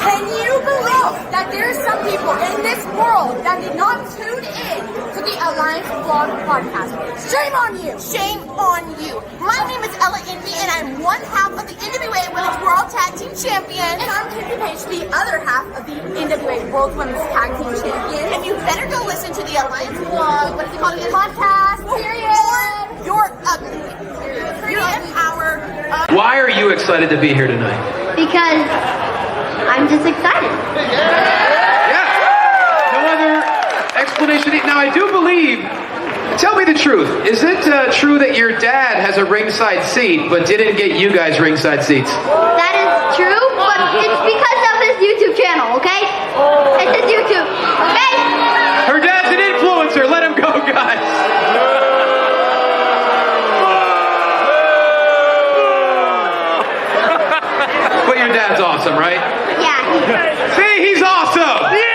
Can you believe that there are some people in this world that did not tune in to the Alliance Vlog podcast? Shame on you! Shame on you! My name is Ella Envy, and I'm one half of the NWA Women's World Tag Team Champion. And I'm Kenzie Paige, the other half of the NWA World Women's Tag Team Champion. And you better go listen to the Alliance Vlog, what is it called again? Podcast, period. You're ugly. You're ugly. Why are you excited to be here tonight? Because I'm just excited. Yeah. No other explanation. Now, I do believe, tell me the truth. Is it true that your dad has a ringside seat, but didn't get you guys ringside seats? That is true, but it's because of his YouTube channel, okay? It's his YouTube, okay? Her dad's an influencer. Let him go, guys. But your dad's awesome, right? Yeah. See, he's awesome! Yeah!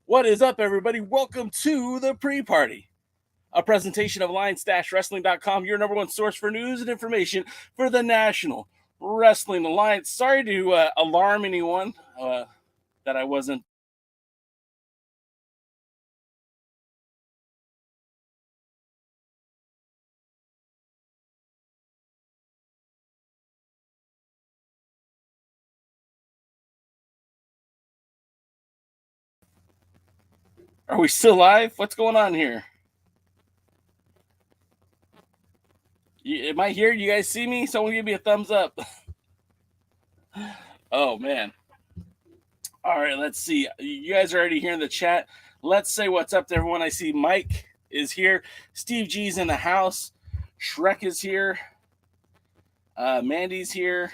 What is up, everybody? Welcome to the Pre-Party, a presentation of Alliance-Wrestling.com, your number one source for news and information for the National Wrestling Alliance. Sorry to alarm anyone that I wasn't. Are we still live? What's going on here? Am I here? You guys see me? Someone give me a thumbs up. Oh, man. All right, let's see. You guys are already here in the chat. Let's say what's up to everyone. I see Mike is here. Steve G's in the house. Shrek is here. Mandy's here.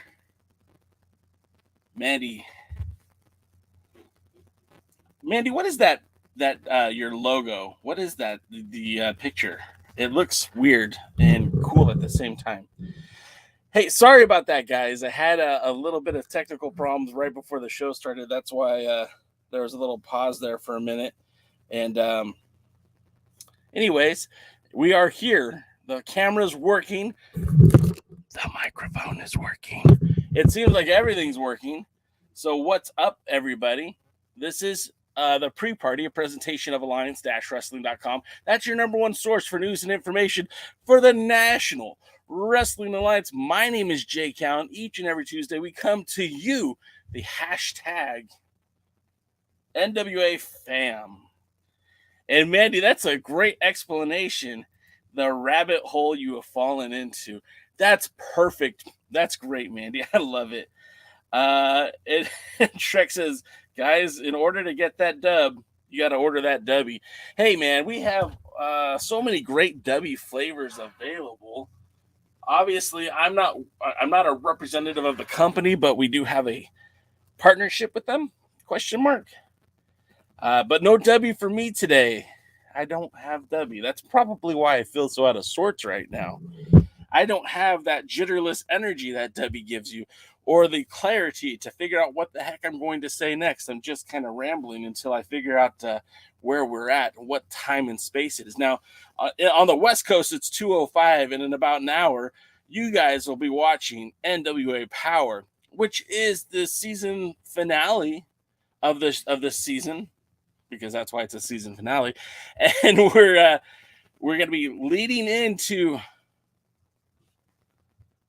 Mandy, what is that your logo? What is that? The picture. It looks weird and cool at the same time. Hey, sorry about that, guys. I had a little bit of technical problems right before the show started. That's why there was a little pause there for a minute. And anyways, we are here. The camera's working. The microphone is working. It seems like everything's working. So what's up, everybody? This is the Pre-Party, a presentation of Alliance-Wrestling.com. That's your number one source for news and information for the National Wrestling Alliance. My name is Jay Cowan. Each and every Tuesday, we come to you, the hashtag NWA fam. And Mandy, that's a great explanation the rabbit hole you have fallen into. That's perfect. That's great, Mandy. I love it. Shrek says, guys, in order to get that dub, you got to order that dubby. Hey, man, we have so many great dubby flavors available. Obviously, I'm not a representative of the company, but we do have a partnership with them? Question mark. But no W for me today. I don't have W. That's probably why I feel so out of sorts right now. I don't have that jitterless energy that W gives you, or the clarity to figure out what the heck I'm going to say next. I'm just kind of rambling until I figure out where we're at and what time and space it is. Now, on the West Coast, it's 2:05, and in about an hour, you guys will be watching NWA Power, which is the season finale of this season, because that's why it's a season finale, and we're going to be leading into.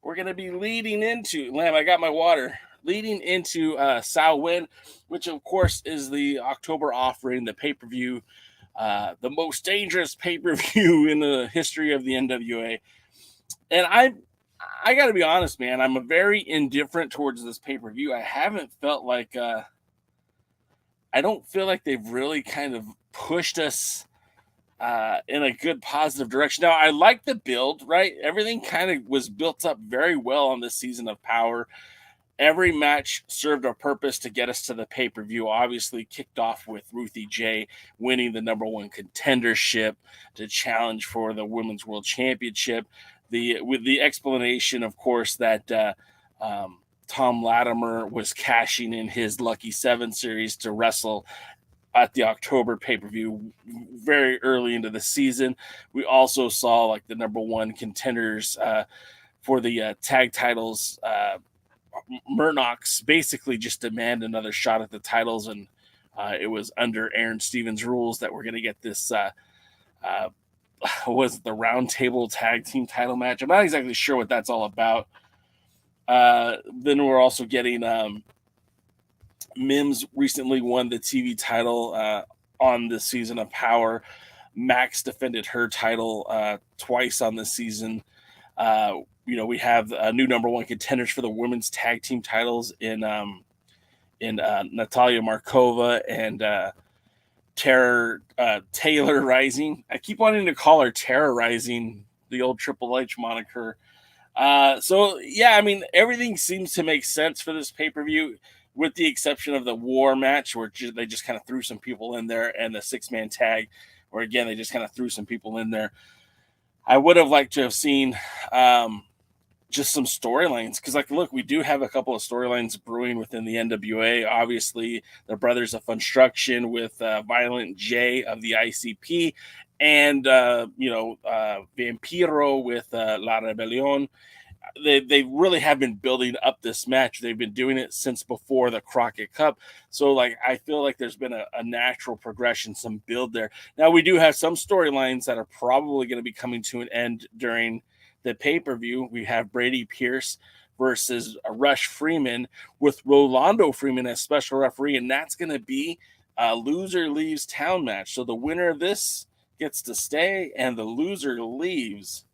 We're going to be leading into, Lamb, I got my water, leading into Samhain, which of course is the October offering, the pay-per-view, the most dangerous pay-per-view in the history of the NWA. And I got to be honest, man, I'm very indifferent towards this pay-per-view. I haven't felt like, I don't feel like they've really kind of pushed us in a good positive direction. Now, I like the build, right? Everything kind of was built up very well on this season of Power. Every match served a purpose to get us to the pay-per-view. Obviously, kicked off with Ruthie Jay winning the #1 contendership to challenge for the Women's World Championship. With the explanation, of course, that Tom Latimer was cashing in his Lucky 7 series to wrestle at the October pay-per-view very early into the season. We also saw like the #1 contenders for the tag titles, Murknox, basically just demand another shot at the titles, and it was under Aaron Stevens' rules that we're going to get this was the round table tag team title match. I'm not exactly sure what that's all about. Then we're also getting Mims recently won the TV title on this season of Power. Max defended her title twice on this season. We have new #1 contenders for the women's tag team titles in Natalia Markova and Taylor Rising. I keep wanting to call her Terror Rising, the old Triple H moniker. So yeah, I mean, everything seems to make sense for this pay-per-view, with the exception of the war match, where they just kind of threw some people in there, and the 6-man tag, where again, they just kind of threw some people in there. I would have liked to have seen just some storylines, because look, we do have a couple of storylines brewing within the NWA. Obviously, the Brothers of Construction with Violent J of the ICP, and Vampiro with La Rebellion. They really have been building up this match. They've been doing it since before the Crockett Cup. So I feel like there's been a natural progression, some build there. Now, we do have some storylines that are probably going to be coming to an end during the pay-per-view. We have Brady Pierce versus Rush Freeman, with Rolando Freeman as special referee, and that's going to be a loser leaves town match. So the winner of this gets to stay, and the loser leaves.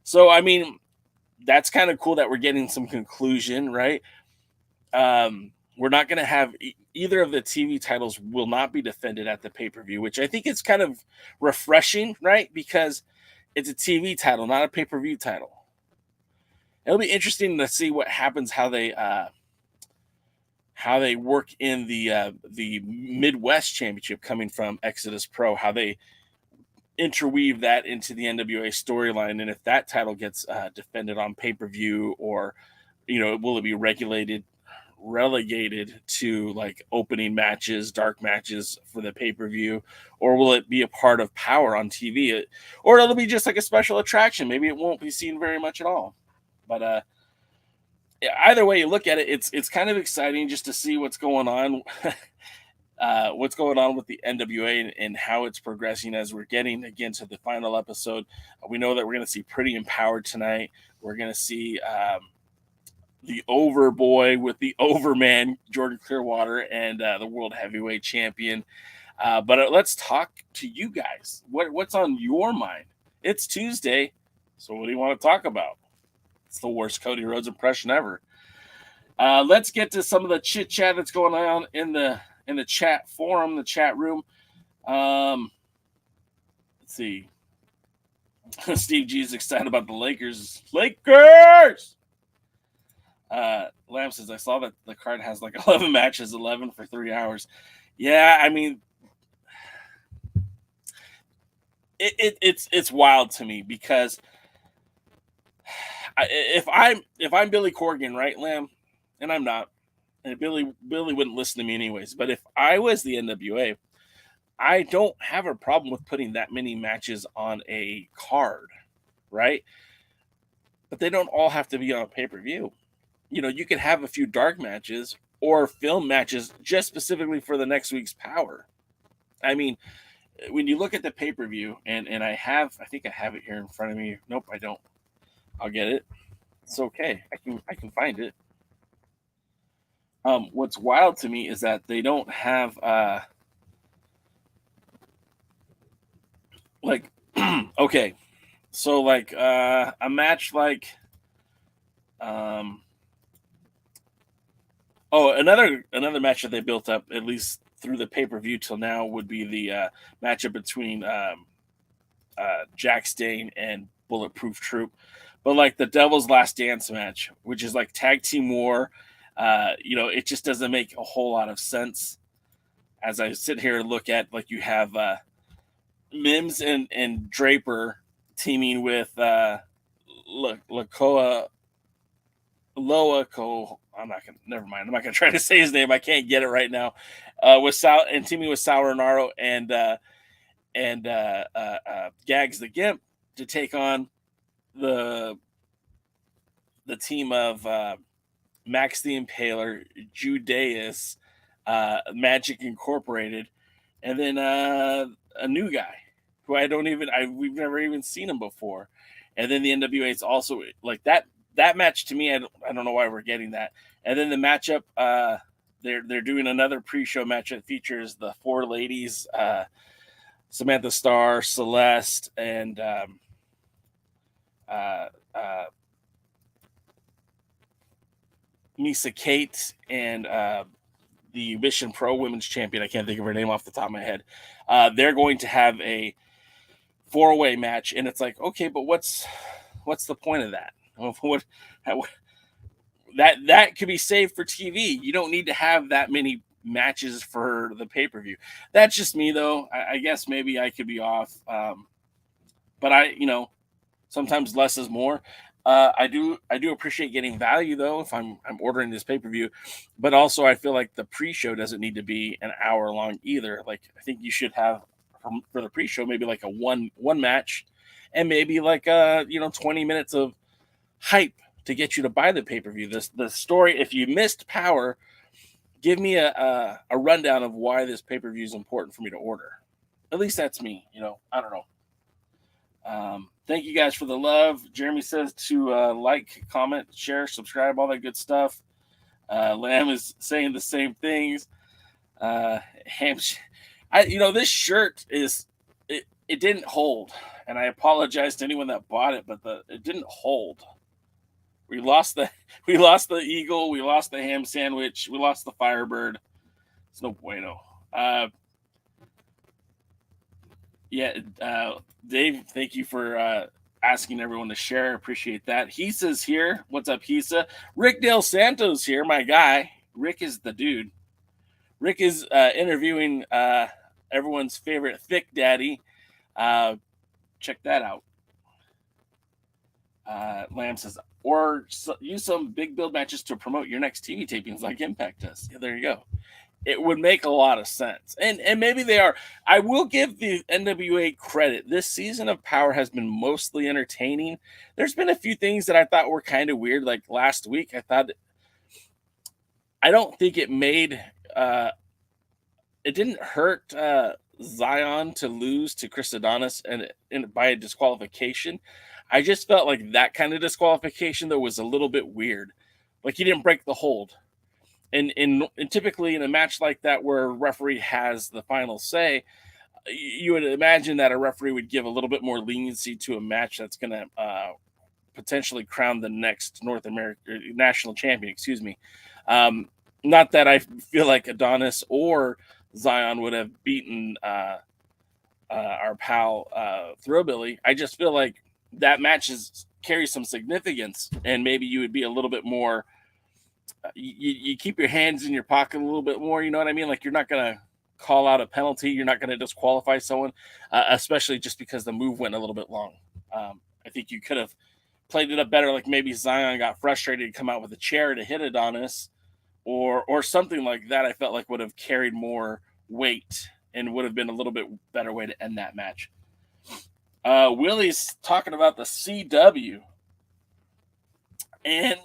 So, I mean, that's kind of cool that we're getting some conclusion, right? We're not going to have either of the TV titles will not be defended at the pay-per-view, which I think is kind of refreshing, right? Because it's a TV title, not a pay-per-view title. It'll be interesting to see what happens, how they work in the Midwest Championship coming from Exodus Pro, how they interweave that into the NWA storyline, and if that title gets defended on pay-per-view, or will it be relegated to opening matches, dark matches for the pay-per-view, or will it be a part of Power on TV, or it'll be just like a special attraction? Maybe it won't be seen very much at all. But either way you look at it, it's kind of exciting just to see what's going on. What's going on with the NWA and how it's progressing as we're getting again to the final episode. We know that we're going to see Pretty Empowered tonight. We're going to see the Overboy with the Overman, Jordan Clearwater, and the World Heavyweight Champion. But let's talk to you guys. What's on your mind? It's Tuesday, so what do you want to talk about? It's the worst Cody Rhodes impression ever. Let's get to some of the chit chat that's going on in the chat forum, the chat room. Let's see. Steve G is excited about the Lakers. Lakers! Lamb says, I saw that the card has like 11 matches, 11 for 3 hours. Yeah, I mean, it's wild to me because if I'm Billy Corgan, right, Lamb, and I'm not, and Billy wouldn't listen to me anyways. But if I was the NWA, I don't have a problem with putting that many matches on a card, right? But they don't all have to be on a pay-per-view. You know, you could have a few dark matches or film matches just specifically for the next week's Power. I mean, when you look at the pay-per-view, and I think I have it here in front of me. Nope, I don't. I'll get it. It's okay. I can find it. What's wild to me is that they don't have like okay, so like a match like another match that they built up at least through the pay-per-view till now would be the matchup between Jack Stain and Bulletproof Troop, but like the Devil's Last Dance match, which is like tag team war. It just doesn't make a whole lot of sense. As I sit here and look at, like, you have Mims and Draper teaming with Loa. Never mind. I'm not gonna try to say his name. I can't get it right now. Teaming with Sauronaro and Gags the Gimp to take on the team of Max the Impaler, Judeus, Magic Incorporated, and then a new guy who we've never even seen him before. And then the NWA is also like that match to me. I don't know why we're getting that. And then the matchup, they're doing another pre-show match that features the four ladies, Samantha Starr, Celeste, and Misa Kate, and the Mission Pro Women's Champion. I can't think of her name off the top of my head. They're going to have a 4-way match, and it's like, okay, but what's the point of that? That could be saved for TV. You don't need to have that many matches for the pay-per-view. That's just me, though. I guess maybe I could be off, but sometimes less is more. I do appreciate getting value, though, if I'm ordering this pay-per-view, but also I feel like the pre-show doesn't need to be an hour long either. Like, I think you should have for the pre-show maybe like a one match, and maybe like 20 minutes of hype to get you to buy the pay-per-view. The story, if you missed Power, give me a rundown of why this pay-per-view is important for me to order. At least that's me. I don't know. Thank you guys for the love. Jeremy says to like, comment, share, subscribe, all that good stuff. Lamb is saying the same things. This shirt it didn't hold, and I apologize to anyone that bought it, but it didn't hold. We lost the eagle, we lost the ham sandwich, we lost the Firebird. It's no bueno. Dave, thank you for asking everyone to share. Appreciate that. Hisa's here. What's up, Hisa? Rick Del Santos here, my guy. Rick is the dude. Rick is interviewing everyone's favorite Thick Daddy. Check that out. Lamb says, or use some big build matches to promote your next TV tapings like Impact does. Yeah, there you go. It would make a lot of sense. And maybe they are. I will give the NWA credit. This season of Power has been mostly entertaining. There's been a few things that I thought were kind of weird. Like last week, I don't think it made it didn't hurt Zion to lose to Chris Adonis and by a disqualification. I just felt like that kind of disqualification, though, was a little bit weird. Like he didn't break the hold. And typically in a match like that where a referee has the final say, you would imagine that a referee would give a little bit more leniency to a match that's going to potentially crown the next North American national champion. Excuse me. Not that I feel like Adonis or Zion would have beaten our pal Thrillbilly. I just feel like that match carries some significance, and maybe you would be a little bit more. You keep your hands in your pocket a little bit more. You know what I mean? Like, you're not gonna call out a penalty. You're not gonna disqualify someone, especially just because the move went a little bit long. I think you could have played it up better. Like, maybe Zion got frustrated to come out with a chair to hit Adonis, or something like that. I felt like would have carried more weight and would have been a little bit better way to end that match. Willie's talking about the CW, and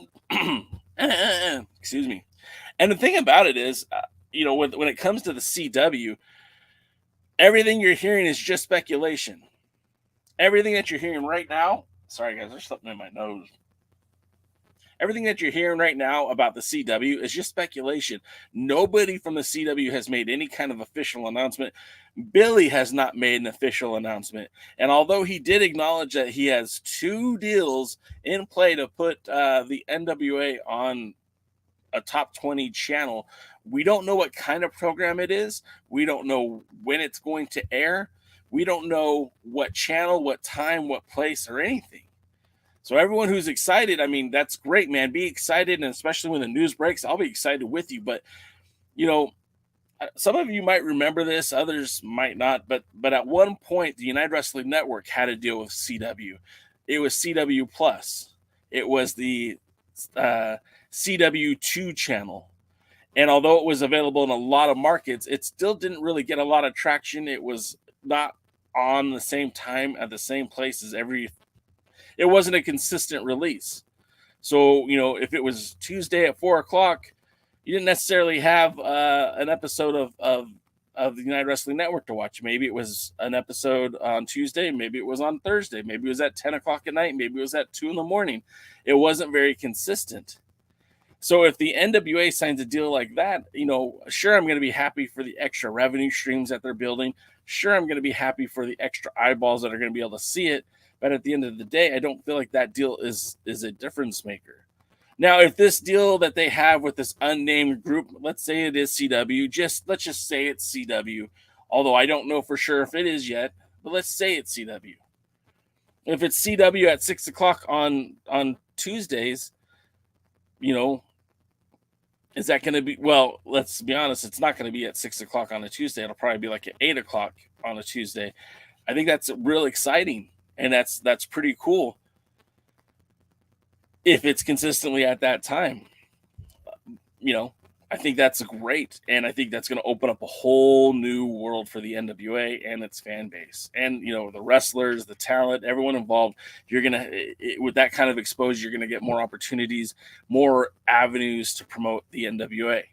excuse me. And the thing about it is, when it comes to the CW, everything you're hearing is just speculation. Everything that you're hearing right now, sorry guys, there's something in my nose. Everything that you're hearing right now about the CW is just speculation. Nobody from the CW has made any kind of official announcement. Billy has not made an official announcement. And although he did acknowledge that he has 2 deals in play to put the NWA on a top 20 channel, we don't know what kind of program it is. We don't know when it's going to air. We don't know what channel, what time, what place, or anything. So everyone who's excited, I mean, that's great, man. Be excited, and especially when the news breaks, I'll be excited with you. But, some of you might remember this, others might not. But at one point, the United Wrestling Network had a deal with CW. It was CW Plus. It was the CW2 channel. And although it was available in a lot of markets, it still didn't really get a lot of traction. It was not on the same time at the same places it wasn't a consistent release. So, if it was Tuesday at 4:00, you didn't necessarily have an episode of the United Wrestling Network to watch. Maybe it was an episode on Tuesday. Maybe it was on Thursday. Maybe it was at 10:00 at night. Maybe it was at 2 a.m. It wasn't very consistent. So if the NWA signs a deal like that, sure, I'm going to be happy for the extra revenue streams that they're building. Sure, I'm going to be happy for the extra eyeballs that are going to be able to see it. But at the end of the day, I don't feel like that deal is a difference maker. Now, if this deal that they have with this unnamed group, let's say it is CW, let's just say it's CW, although I don't know for sure if it is yet, but let's say it's CW. If it's CW at 6:00 on Tuesdays, is that going to be, well, let's be honest, it's not going to be at 6:00 on a Tuesday. It'll probably be like at 8:00 on a Tuesday. I think that's real exciting. And that's pretty cool if it's consistently at that time. I think that's great. And I think that's going to open up a whole new world for the NWA and its fan base. And, the wrestlers, the talent, everyone involved, you're going to, with that kind of exposure, you're going to get more opportunities, more avenues to promote the NWA.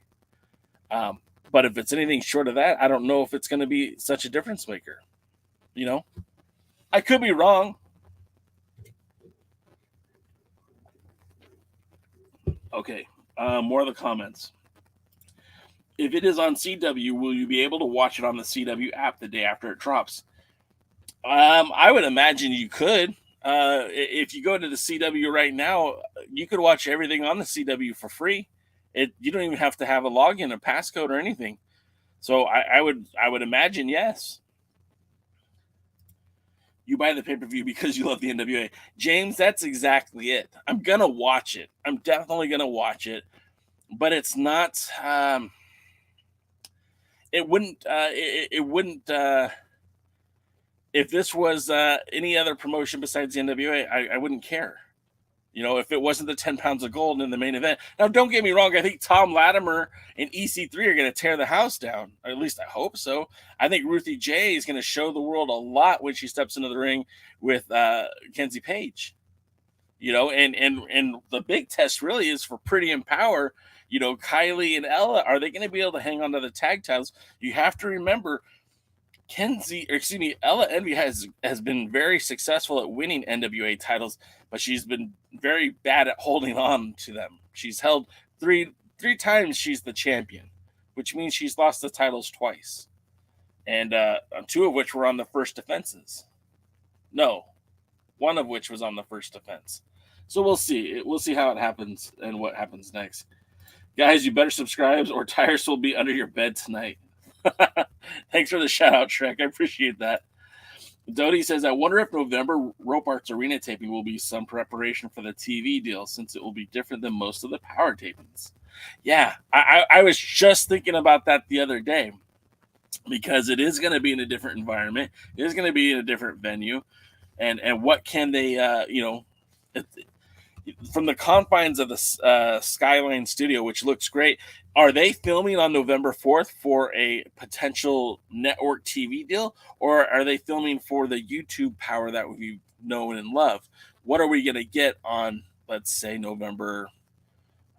But if it's anything short of that, I don't know if it's going to be such a difference maker. I could be wrong. Okay, more of the comments. If it is on CW, will you be able to watch it on the CW app the day after it drops? I would imagine you could. If you go to the CW right now, you could watch everything on the CW for free. You don't even have to have a login, a passcode, or anything. So I would imagine yes. You buy the pay-per-view because you love the NWA. James, that's exactly it. I'm going to watch it. I'm definitely going to watch it. But it's not... it wouldn't... if this was any other promotion besides the NWA, I wouldn't care. If it wasn't the 10 pounds of gold in the main event. Now, don't get me wrong. I think Tom Latimer and EC3 are going to tear the house down. Or at least I hope so. I think Ruthie Jay is going to show the world a lot when she steps into the ring with Kenzie Paige. And the big test really is for Pretty and Power. Kylie and Ella, are they going to be able to hang on to the tag titles? You have to remember, Ella Envy has been very successful at winning NWA titles, but she's been very bad at holding on to them. She's held three times she's the champion, which means she's lost the titles twice. and 2 of which were on the first defenses. No, 1 of which was on the first defense. So we'll see. We'll see how it happens and what happens next. Guys, you better subscribe or tires will be under your bed tonight. Thanks for the shout out, Shrek. I appreciate that. Dodie says, I wonder if November Rope Arts Arena taping will be some preparation for the TV deal, since it will be different than most of the Power tapings. Yeah, I was just thinking about that the other day, because it is going to be in a different environment. It is going to be in a different venue. And what can they, from the confines of the Skyline Studio, which looks great, are they filming on November 4th for a potential network TV deal, or are they filming for the YouTube Power that we've known and loved? What are we going to get on, let's say, November,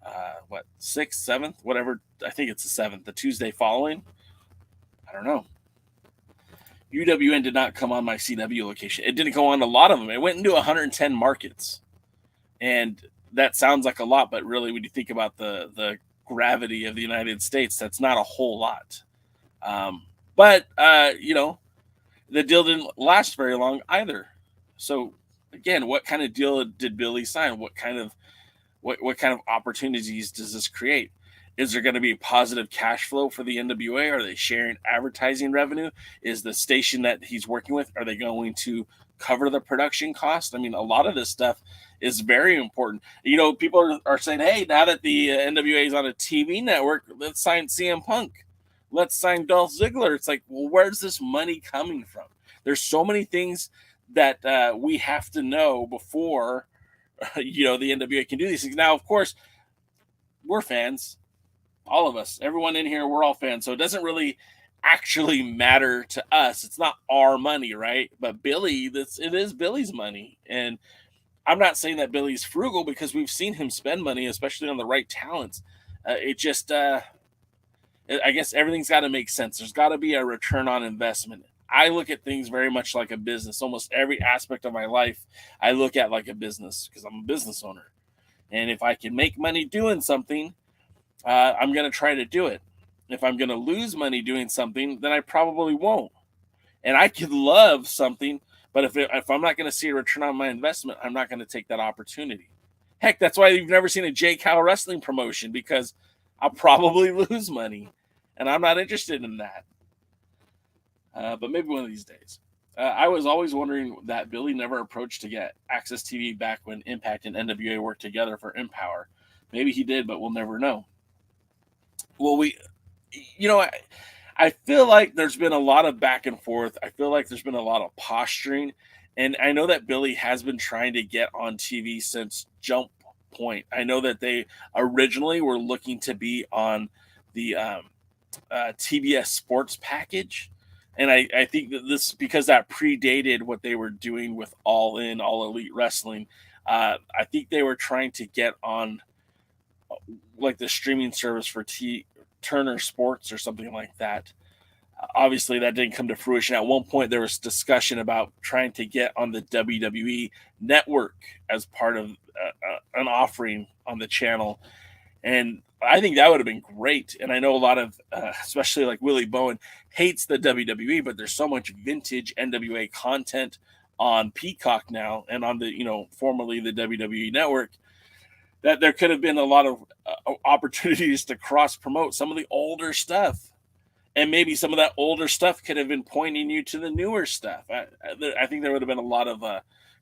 6th, 7th, whatever? I think it's the 7th, the Tuesday following. I don't know. UWN did not come on my CW location. It didn't go on a lot of them. It went into 110 markets. And that sounds like a lot, but really when you think about the gravity of the United States, that's not a whole lot. But the deal didn't last very long either. So again, what kind of deal did Billy sign? What kind of opportunities does this create? Is there going to be positive cash flow for the NWA? Are they sharing advertising revenue? Is the station that he's working with, are they going to cover the production cost? I mean, a lot of this stuff is very important. People are saying, hey, now that the NWA is on a TV network, let's sign CM Punk. Let's sign Dolph Ziggler. It's like, well, where's this money coming from? There's so many things that we have to know before, the NWA can do these things. Now, of course, we're fans. All of us, everyone in here, we're all fans. So it doesn't really actually matter to us. It's not our money, right? But Billy, it is Billy's money. And I'm not saying that Billy's frugal, because we've seen him spend money, especially on the right talents. I guess everything's got to make sense. There's got to be a return on investment. I look at things very much like a business. Almost every aspect of my life, I look at like a business, because I'm a business owner. And if I can make money doing something, I'm going to try to do it. If I'm going to lose money doing something, then I probably won't. And I could love something, but if I'm not going to see a return on my investment, I'm not going to take that opportunity. Heck, that's why you've never seen a J. Cow wrestling promotion, because I'll probably lose money, and I'm not interested in that. But maybe one of these days. I was always wondering that Billy never approached to get Access TV back when Impact and NWA worked together for Empower. Maybe he did, but we'll never know. Well, I feel like there's been a lot of back and forth. I feel like there's been a lot of posturing. And I know that Billy has been trying to get on TV since Jump Point. I know that they originally were looking to be on the TBS Sports package. And I think that this, because that predated what they were doing with All In, All Elite Wrestling. I think they were trying to get on like the streaming service for Turner Sports or something like that. Obviously, that didn't come to fruition. At one point, there was discussion about trying to get on the WWE network as part of an offering on the channel. And I think that would have been great. And I know a lot of, especially like Willie Bowen, hates the WWE, but there's so much vintage NWA content on Peacock now and on the, formerly the WWE network, that there could have been a lot of opportunities to cross promote some of the older stuff. And maybe some of that older stuff could have been pointing you to the newer stuff. I think there would have been a lot of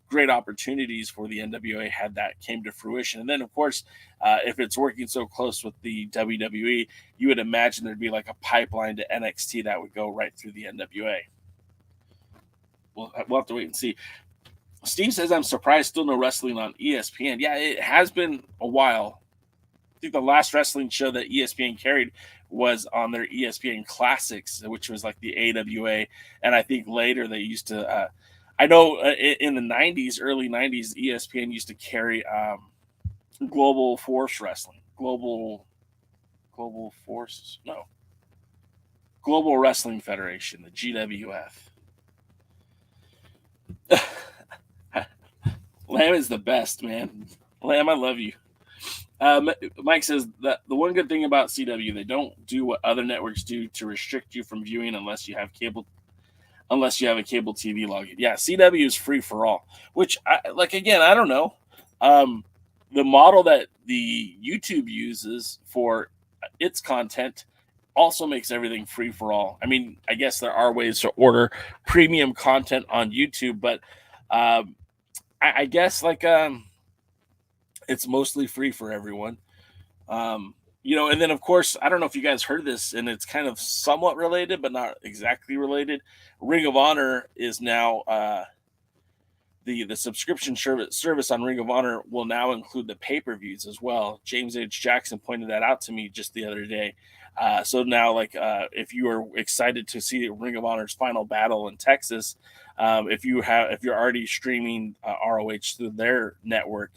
great opportunities for the NWA had that came to fruition. And then, of course, if it's working so close with the WWE, you would imagine there'd be like a pipeline to NXT that would go right through the NWA. We'll have to wait and see. Steve says, I'm surprised still no wrestling on ESPN. Yeah, it has been a while. I think the last wrestling show that ESPN carried was on their ESPN Classics, which was like the AWA. And I think later they used to, I know in the 90s, early 90s, ESPN used to carry Global Force Wrestling. Global Wrestling Federation, the GWF. Lamb is the best, man. Lamb, I love you. Mike says that the one good thing about CW, they don't do what other networks do to restrict you from viewing unless you have a cable TV login. Yeah, CW is free for all, which I don't know. The model that the YouTube uses for its content also makes everything free for all. I mean, I guess there are ways to order premium content on YouTube, but I guess it's mostly free for everyone. And then of course, I don't know if you guys heard this, and it's kind of somewhat related, but not exactly related. Ring of Honor is now the subscription service on Ring of Honor will now include the pay-per-views as well. James H. Jackson pointed that out to me just the other day. So now, if you are excited to see Ring of Honor's final battle in Texas, if you're already streaming ROH through their network,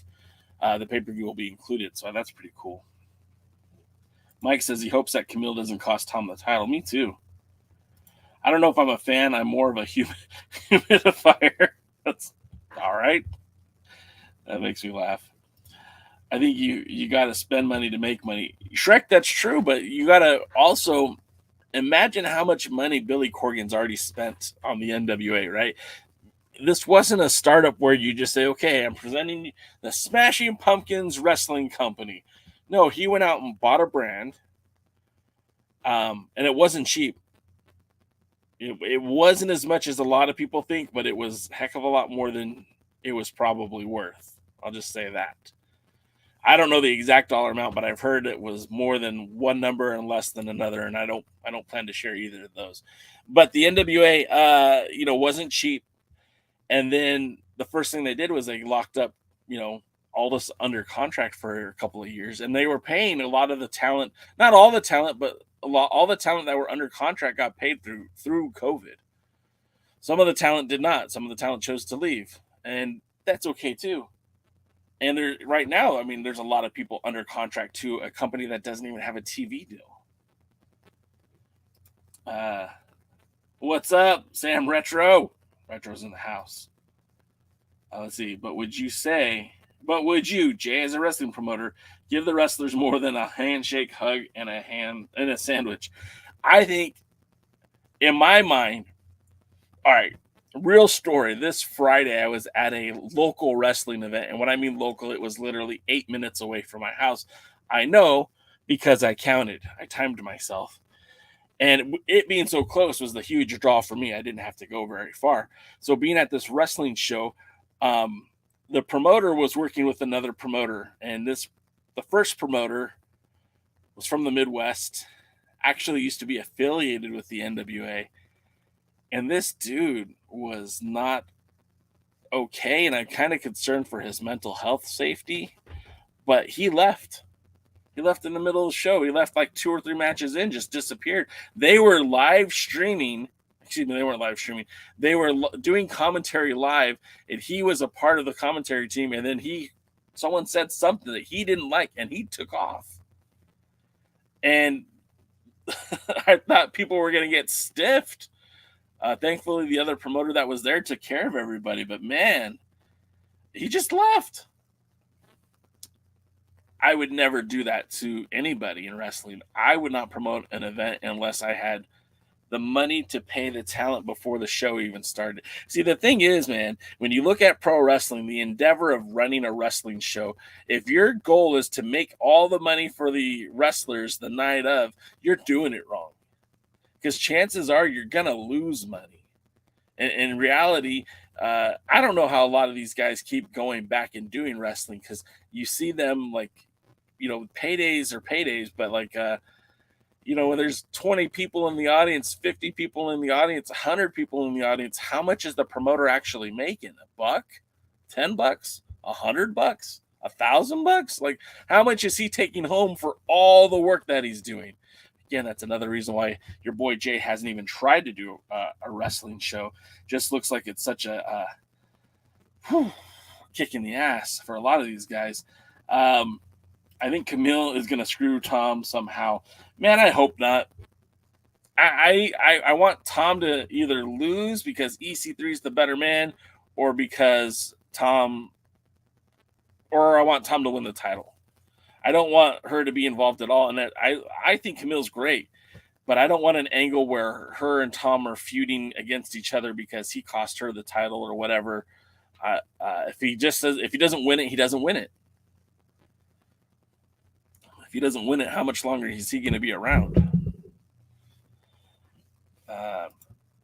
the pay-per-view will be included. So that's pretty cool. Mike says he hopes that Camille doesn't cost Tom the title. Me too. I don't know if I'm a fan. I'm more of a humidifier. That's all right. That makes me laugh. I think you got to spend money to make money. Shrek, that's true, but you got to also imagine how much money Billy Corgan's already spent on the NWA, right? This wasn't a startup where you just say, okay, I'm presenting the Smashing Pumpkins Wrestling Company. No, he went out and bought a brand, and it wasn't cheap. It wasn't as much as a lot of people think, but it was a heck of a lot more than it was probably worth. I'll just say that. I don't know the exact dollar amount, but I've heard it was more than one number and less than another, and I don't plan to share either of those. But the NWA, wasn't cheap, and then the first thing they did was they locked up, all this under contract for a couple of years, and they were paying a lot of the talent, not all the talent, but all the talent that were under contract got paid through COVID. Some of the talent did not. Some of the talent chose to leave, and that's okay too. And right now, I mean, there's a lot of people under contract to a company that doesn't even have a TV deal. What's up, Sam Retro? Retro's in the house. Let's see. But would you, Jay, as a wrestling promoter, give the wrestlers more than a handshake, hug, and a sandwich? I think, in my mind, all right, real story. This Friday, I was at a local wrestling event, and when I mean local, it was literally 8 minutes away from my house. I know because I counted. I timed myself. And it being so close was the huge draw for me. I didn't have to go very far. So being at this wrestling show, the promoter was working with another promoter, and the first promoter was from the Midwest, actually used to be affiliated with the NWA, and this dude was not okay, and I'm kind of concerned for his mental health safety, but he left. He left in the middle of the show. He left like 2 or 3 matches in, just disappeared. They were live streaming. Excuse me, they weren't live streaming. They were doing commentary live, and he was a part of the commentary team. And then someone said something that he didn't like, and he took off. And I thought people were going to get stiffed. Thankfully, the other promoter that was there took care of everybody. But man, he just left. I would never do that to anybody in wrestling. I would not promote an event unless I had the money to pay the talent before the show even started. See, the thing is, man, when you look at pro wrestling, the endeavor of running a wrestling show, if your goal is to make all the money for the wrestlers the night of, you're doing it wrong. Because chances are you're going to lose money. In reality, I don't know how a lot of these guys keep going back and doing wrestling, because you see them paydays are paydays, but when there's 20 people in the audience, 50 people in the audience, 100 people in the audience, how much is the promoter actually making? $1? $10? $100? $1,000? Like, how much is he taking home for all the work that he's doing? Again, that's another reason why your boy Jay hasn't even tried to do a wrestling show. Just looks like it's such a kick in the ass for a lot of these guys. I think Camille is going to screw Tom somehow. Man, I hope not. I want Tom to either lose because EC3 is the better man, or I want Tom to win the title. I don't want her to be involved at all. And I think Camille's great, but I don't want an angle where her and Tom are feuding against each other because he cost her the title or whatever. If he doesn't win it, he doesn't win it. If he doesn't win it, how much longer is he going to be around?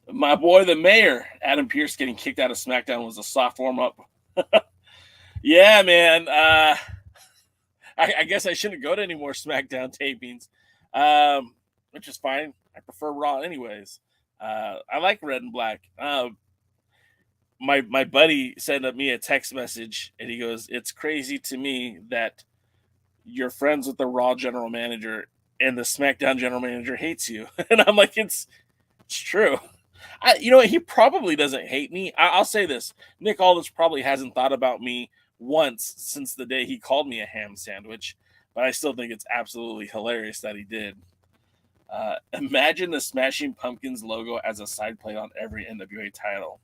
My boy, the mayor, Adam Pearce, getting kicked out of SmackDown was a soft warm up. Yeah, man. I guess I shouldn't go to any more SmackDown tapings, which is fine. I prefer Raw anyways. I like red and black. My buddy sent me a text message, and he goes, "It's crazy to me that you're friends with the Raw general manager and the SmackDown general manager hates you." And I'm like, it's true. He probably doesn't hate me. I'll say this. Nick Aldis probably hasn't thought about me once since the day he called me a ham sandwich, but I still think it's absolutely hilarious that he did. Imagine the Smashing Pumpkins logo as a side plate on every NWA title.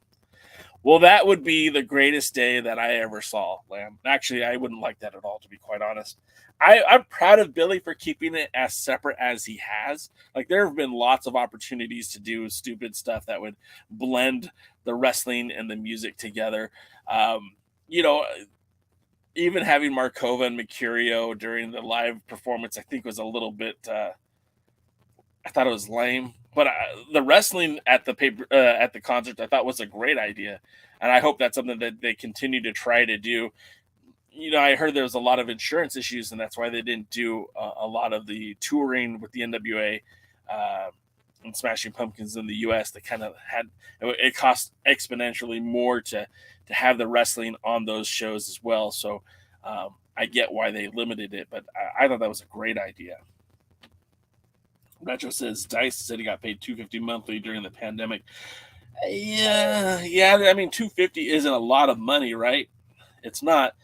Well, that would be the greatest day that I ever saw, Lamb. Actually, I wouldn't like that at all, to be quite honest. I'm proud of Billy for keeping it as separate as he has. Like, there have been lots of opportunities to do stupid stuff that would blend the wrestling and the music together. Even having Markova and Mercurio during the live performance, I think was a little bit, I thought it was lame. But the wrestling at the concert, I thought was a great idea. And I hope that's something that they continue to try to do. I heard there was a lot of insurance issues, and that's why they didn't do a lot of the touring with the NWA and Smashing Pumpkins in the U.S. They kind of it cost exponentially more to have the wrestling on those shows as well. So I get why they limited it, but I thought that was a great idea. Retro says Dice said he got paid $250 monthly during the pandemic. Yeah. I mean, $250 isn't a lot of money, right? It's not.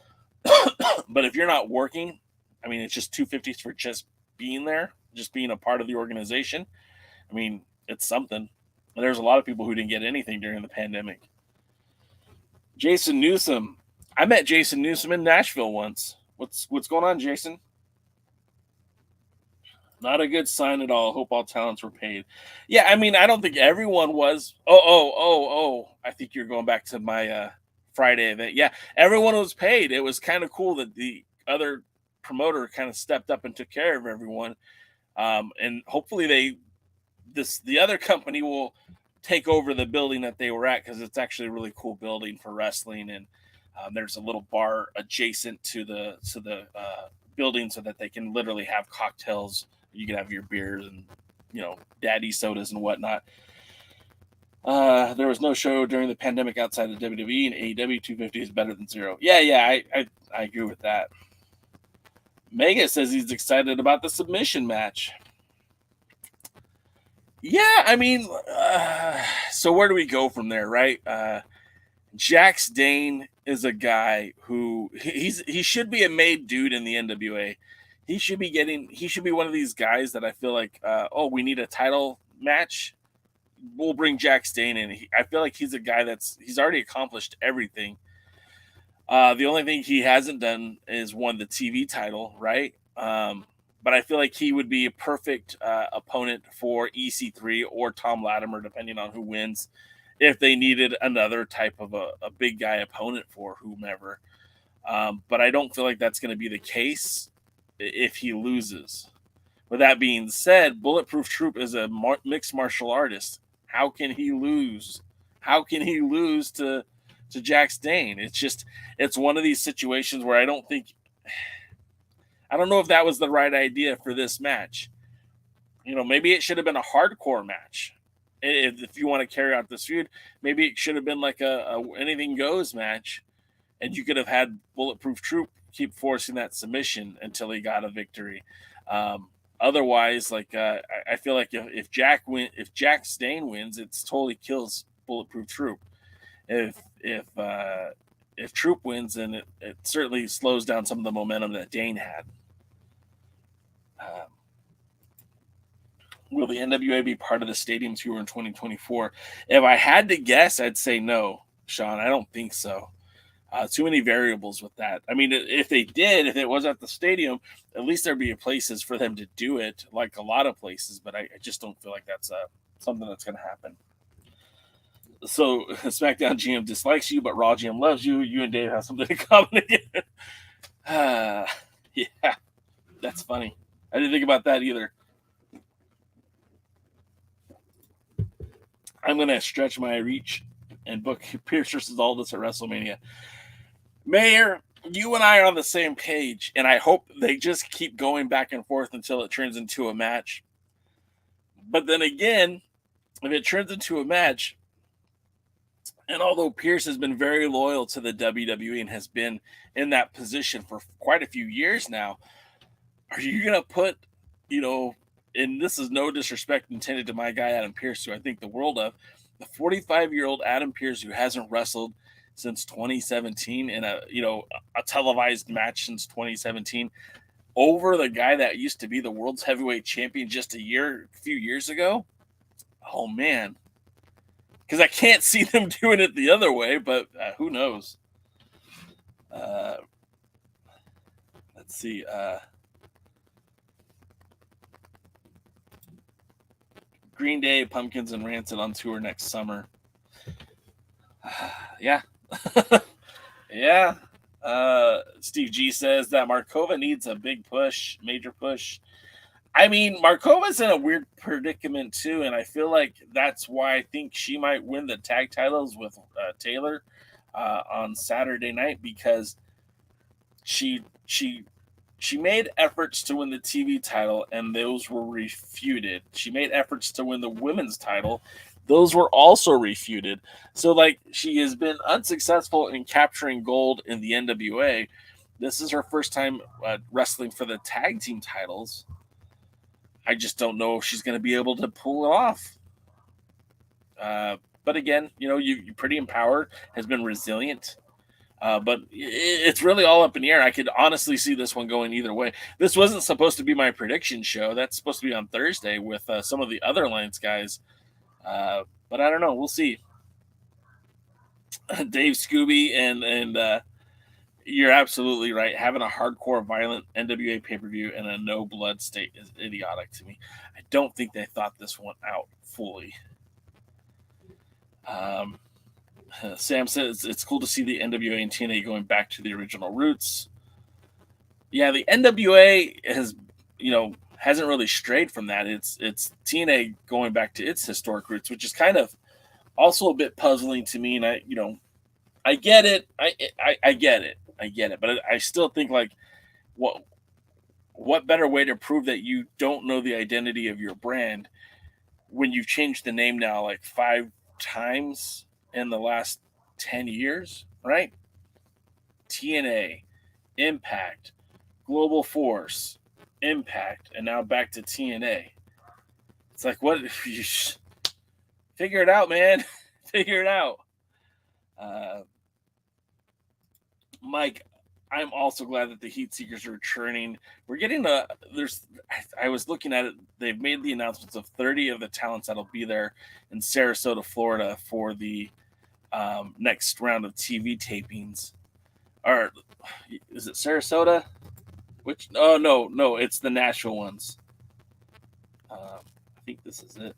But if you're not working, I mean, it's just $250 for just being there, just being a part of the organization. I mean, it's something. And there's a lot of people who didn't get anything during the pandemic. Jason Newsom. I met Jason Newsom in Nashville once. What's going on, Jason? Not a good sign at all. Hope all talents were paid. Yeah, I mean, I don't think everyone was. Oh. I think you're going back to my Friday event. Yeah, everyone was paid. It was kind of cool that the other promoter kind of stepped up and took care of everyone. And hopefully the other company will take over the building that they were at, because it's actually a really cool building for wrestling. And there's a little bar adjacent to the building so that they can literally have cocktails. You can have your beers and, daddy sodas and whatnot. There was no show during the pandemic outside of WWE, and AEW. $250 is better than zero. Yeah, I agree with that. Mega says he's excited about the submission match. Yeah, I mean, so where do we go from there, right? Jax Dane is a guy who he should be a made dude in the NWA. He should be one of these guys that I feel like, we need a title match. We'll bring Jax Dane in. I feel like he's a guy he's already accomplished everything. The only thing he hasn't done is won the TV title, right? But I feel like he would be a perfect opponent for EC3 or Tom Latimer, depending on who wins, if they needed another type of a big guy opponent for whomever. But I don't feel like that's going to be the case if he loses. With that being said, Bulletproof Troop is a mixed martial artist. How can he lose? How can he lose to Jax Dane? It's one of these situations where I don't know if that was the right idea for this match. Maybe it should have been a hardcore match. If you want to carry out this feud, maybe it should have been like a anything goes match, and you could have had Bulletproof Troop keep forcing that submission until he got a victory. Otherwise, I feel like if Jax Dane wins, it totally kills Bulletproof Troop. If Troop wins, then it certainly slows down some of the momentum that Dane had. Will the NWA be part of the stadium tour in 2024? If I had to guess, I'd say no, Sean. I don't think so. Too many variables with that. I mean, if it was at the stadium, at least there'd be places for them to do it, like a lot of places. But I just don't feel like that's something that's going to happen. So SmackDown GM dislikes you, but Raw GM loves you. You and Dave have something in common again. Yeah, that's funny. I didn't think about that either. I'm going to stretch my reach and book Pierce versus Aldis at WrestleMania. Mayor, you and I are on the same page, and I hope they just keep going back and forth until it turns into a match. But then again, if it turns into a match, and although Pierce has been very loyal to the WWE and has been in that position for quite a few years now, are you going to put, and this is no disrespect intended to my guy Adam Pierce, who I think the world of, the 45-year-old Adam Pierce who hasn't wrestled since 2017 in a televised match since 2017 over the guy that used to be the world's heavyweight champion just a few years ago. Oh man, because I can't see them doing it the other way, but who knows? Let's see. Green Day, Pumpkins, and Rancid on tour next summer. Yeah. Yeah. Steve G says that Markova needs a big push, major push. I mean, Markova's in a weird predicament too, and I feel like that's why I think she might win the tag titles with Taylor on Saturday night, because she made efforts to win the TV title, and those were refuted. She made efforts to win the women's title. Those were also refuted. So, she has been unsuccessful in capturing gold in the NWA. This is her first time wrestling for the tag team titles. I just don't know if she's going to be able to pull it off. But again, you're pretty empowered, has been resilient. But it's really all up in the air. I could honestly see this one going either way. This wasn't supposed to be my prediction show. That's supposed to be on Thursday with some of the other Alliance guys. But I don't know. We'll see. Dave Scooby, and you're absolutely right. Having a hardcore, violent NWA pay-per-view in a no-blood state is idiotic to me. I don't think they thought this one out fully. Sam says it's cool to see the NWA and TNA going back to the original roots. Yeah, the NWA hasn't really strayed from that. It's TNA going back to its historic roots, which is kind of also a bit puzzling to me. And I get it. I get it. But I still think, what better way to prove that you don't know the identity of your brand when you've changed the name now 5 times in the last 10 years, right? TNA, Impact, Global Force, Impact, and now back to TNA. It's what if you figure it out, man? Figure it out. Mike, I'm also glad that the Heat Seekers are returning. We're getting I was looking at it. They've made the announcements of 30 of the talents that'll be there in Sarasota, Florida for the next round of TV tapings. Or is it Sarasota? Oh, no, it's the Nashville ones. I think this is it.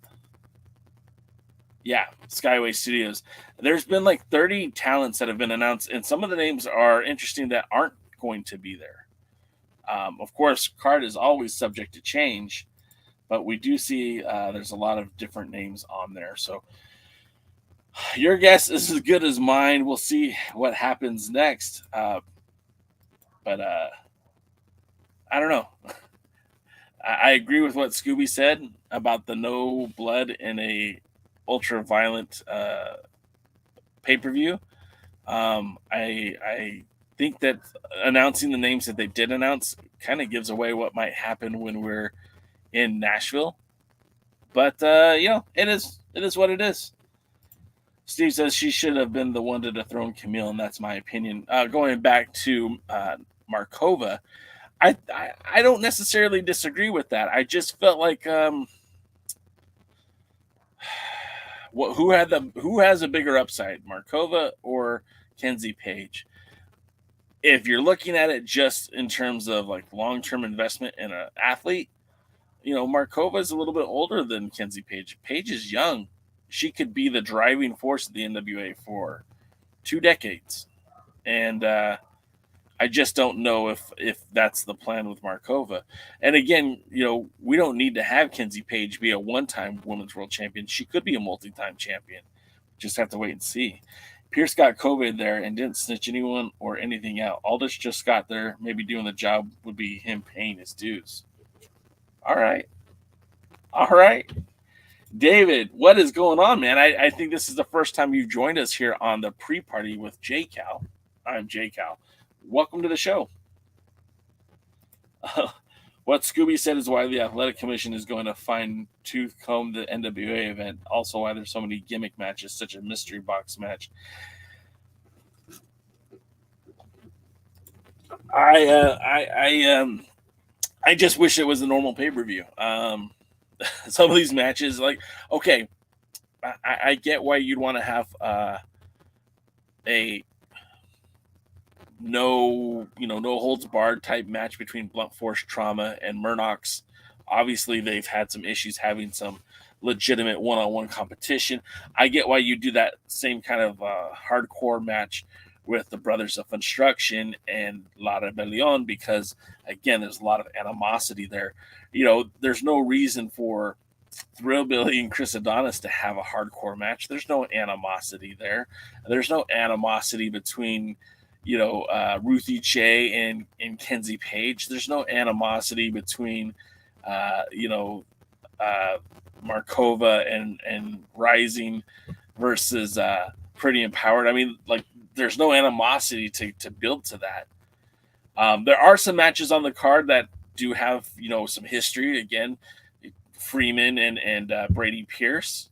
Yeah, Skyway Studios. There's been 30 talents that have been announced, and some of the names are interesting that aren't going to be there. Of course, card is always subject to change, but we do see there's a lot of different names on there. So your guess is as good as mine. We'll see what happens next. But I don't know. I agree with what Scooby said about the no blood in a ultra violent pay-per-view. I think that announcing the names that they did announce kind of gives away what might happen when we're in Nashville. But it is what it is. Steve says she should have been the one to dethrone Camille, and that's my opinion. Going back to Markova, I don't necessarily disagree with that. I just felt like who has a bigger upside, Markova or Kenzie Paige? if you're looking at it just in terms of like long-term investment in an athlete, Markova is a little bit older than Kenzie Paige. Paige is young. She could be the driving force of the NWA for 2 decades. And I just don't know if that's the plan with Markova. And again, we don't need to have Kenzie Paige be a one-time women's world champion. She could be a multi-time champion. Just have to wait and see. Pierce got COVID there and didn't snitch anyone or anything out. Aldous just got there. Maybe doing the job would be him paying his dues. All right. David, what is going on, man? I think this is the first time you've joined us here on the pre-party with J Cal. I'm J Cal. Welcome to the show. What Scooby said is why the Athletic Commission is going to fine-tooth comb the NWA event. Also, why there's so many gimmick matches, such a mystery box match. I just wish it was a normal pay-per-view. Some of these matches, like, okay, I get why you'd want to have a no holds barred type match between Blunt Force Trauma and Murknox. Obviously, they've had some issues having some legitimate one-on-one competition. I get why you do that same kind of hardcore match with the Brothers of Construction and La Rebellion because, again, there's a lot of animosity there. There's no reason for Thrillbilly and Chris Adonis to have a hardcore match. There's no animosity there. There's no animosity between Ruthie Jay and Kenzie Paige. There's no animosity between Markova and Rising versus Pretty Empowered. I mean, like, there's no animosity to build to that. There are some matches on the card that do have some history. Again, Freeman and Brady Pierce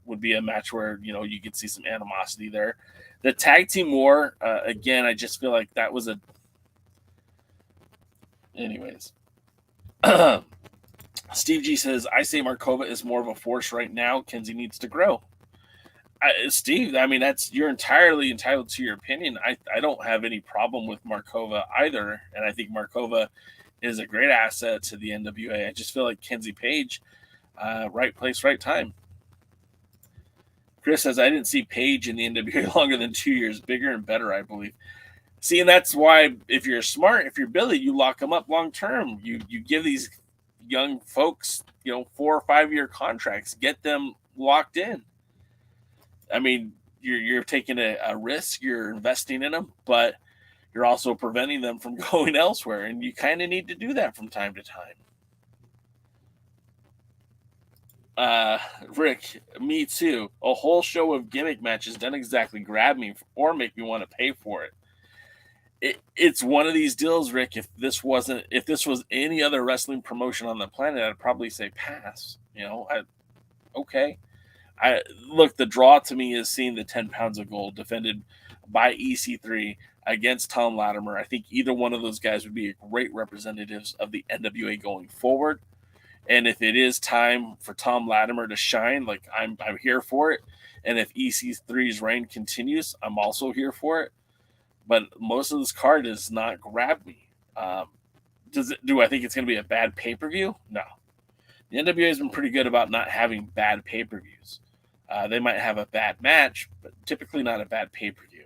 would be a match where you could see some animosity there. The tag team war, again, I just feel like that was a. Anyways, Steve G says, I say Markova is more of a force right now. Kenzie needs to grow. Steve, I mean, you're entirely entitled to your opinion. I don't have any problem with Markova either, and I think Markova is a great asset to the NWA. I just feel like Kenzie Paige, right place, right time. Chris says, I didn't see Paige in the NWA longer than 2 years. Bigger and better, I believe. See, and that's why if you're smart, if you're Billy, you lock them up long term. You give these young folks, 4 or 5 year contracts. Get them locked in. I mean, you're taking a risk. You're investing in them, but you're also preventing them from going elsewhere. And you kind of need to do that from time to time. Rick, me too. A whole show of gimmick matches doesn't exactly grab me or make me want to pay for it. It's one of these deals, Rick. If this was any other wrestling promotion on the planet, I'd probably say pass. Okay. Look, the draw to me is seeing the 10 pounds of gold defended by EC3 against Tom Latimer. I think either one of those guys would be great representatives of the NWA going forward. And if it is time for Tom Latimer to shine, like I'm here for it. And if EC3's reign continues, I'm also here for it. But most of this card does not grab me. Do I think it's going to be a bad pay-per-view? No. The NWA has been pretty good about not having bad pay-per-views. They might have a bad match, but typically not a bad pay-per-view.